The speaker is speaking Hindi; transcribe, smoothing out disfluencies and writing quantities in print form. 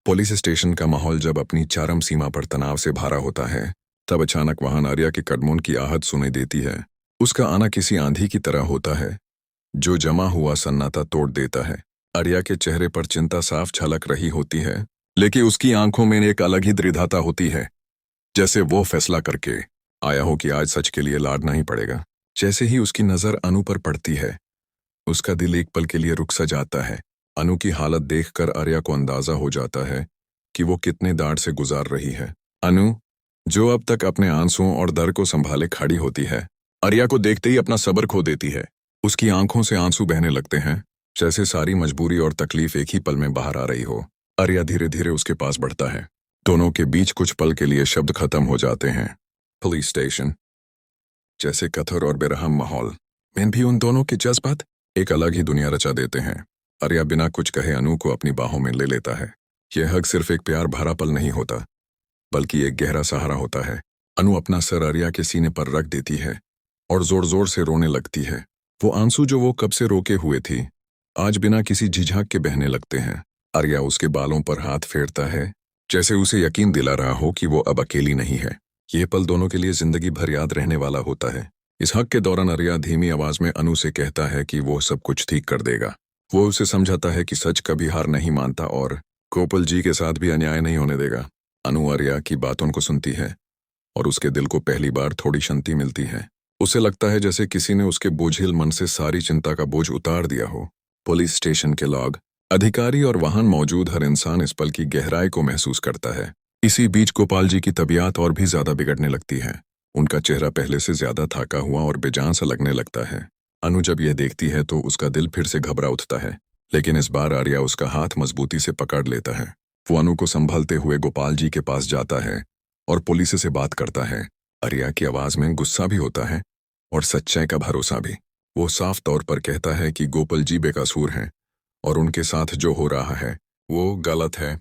पुलिस स्टेशन का माहौल जब अपनी चरम सीमा पर तनाव से भरा होता है, तब अचानक वहां आर्या के कदमों की आहट सुनाई देती है। उसका आना किसी आंधी की तरह होता है, जो जमा हुआ सन्नाटा तोड़ देता है। आर्या के चेहरे पर चिंता साफ झलक रही होती है, लेकिन उसकी आंखों में एक अलग ही दृढ़ता होती है, जैसे वो फैसला करके आया हो कि आज सच के लिए लड़ना ही पड़ेगा। जैसे ही उसकी नजर अनु पर पड़ती है, उसका दिल एक पल के लिए रुक सा जाता है। अनु की हालत देखकर आर्या को अंदाजा हो जाता है कि वो कितने दाढ़ से गुजार रही है। अनु, जो अब तक अपने आंसुओं और डर को संभाले खड़ी होती है, आर्या को देखते ही अपना सब्र खो देती है। उसकी आंखों से आंसू बहने लगते हैं, जैसे सारी मजबूरी और तकलीफ एक ही पल में बाहर आ रही हो। आर्या धीरे धीरे उसके पास बढ़ता है। दोनों के बीच कुछ पल के लिए शब्द खत्म हो जाते हैं। पुलिस स्टेशन जैसे कठोर और बेरहम माहौल में भी उन दोनों के जज्बात एक अलग ही दुनिया रचा देते हैं। आर्या बिना कुछ कहे अनु को अपनी बाहों में ले लेता है। यह हक सिर्फ एक प्यार भरा पल नहीं होता, बल्कि एक गहरा सहारा होता है। अनु अपना सर आर्या के सीने पर रख देती है और जोर जोर से रोने लगती है। वो आंसू जो वो कब से रोके हुए थी, आज बिना किसी झिझक के बहने लगते हैं। आर्या उसके बालों पर हाथ फेरता है, जैसे उसे यकीन दिला रहा हो कि वो अब अकेली नहीं है। ये पल दोनों के लिए जिंदगी भर याद रहने वाला होता है। इस हक के दौरान आर्या धीमी आवाज में अनु से कहता है कि वो सब कुछ ठीक कर देगा। वो उसे समझाता है कि सच कभी हार नहीं मानता और गोपाल जी के साथ भी अन्याय नहीं होने देगा। अनु आर्या की बातों को सुनती है और उसके दिल को पहली बार थोड़ी शांति मिलती है। उसे लगता है जैसे किसी ने उसके बोझिल मन से सारी चिंता का बोझ उतार दिया हो। पुलिस स्टेशन के लॉग, अधिकारी और वहां मौजूद हर इंसान इस पल की गहराई को महसूस करता है। इसी बीच गोपाल जी की तबीयत और भी ज्यादा बिगड़ने लगती है। उनका चेहरा पहले से ज्यादा थाका हुआ और बेजान सा लगने लगता है। अनु जब यह देखती है तो उसका दिल फिर से घबरा उठता है, लेकिन इस बार आर्या उसका हाथ मजबूती से पकड़ लेता है। वो अनु को संभालते हुए गोपाल जी के पास जाता है और पुलिस से बात करता है। आर्या की आवाज में गुस्सा भी होता है और सच्चाई का भरोसा भी। वो साफ तौर पर कहता है कि गोपाल जी बेकसूर हैं और उनके साथ जो हो रहा है वो गलत है।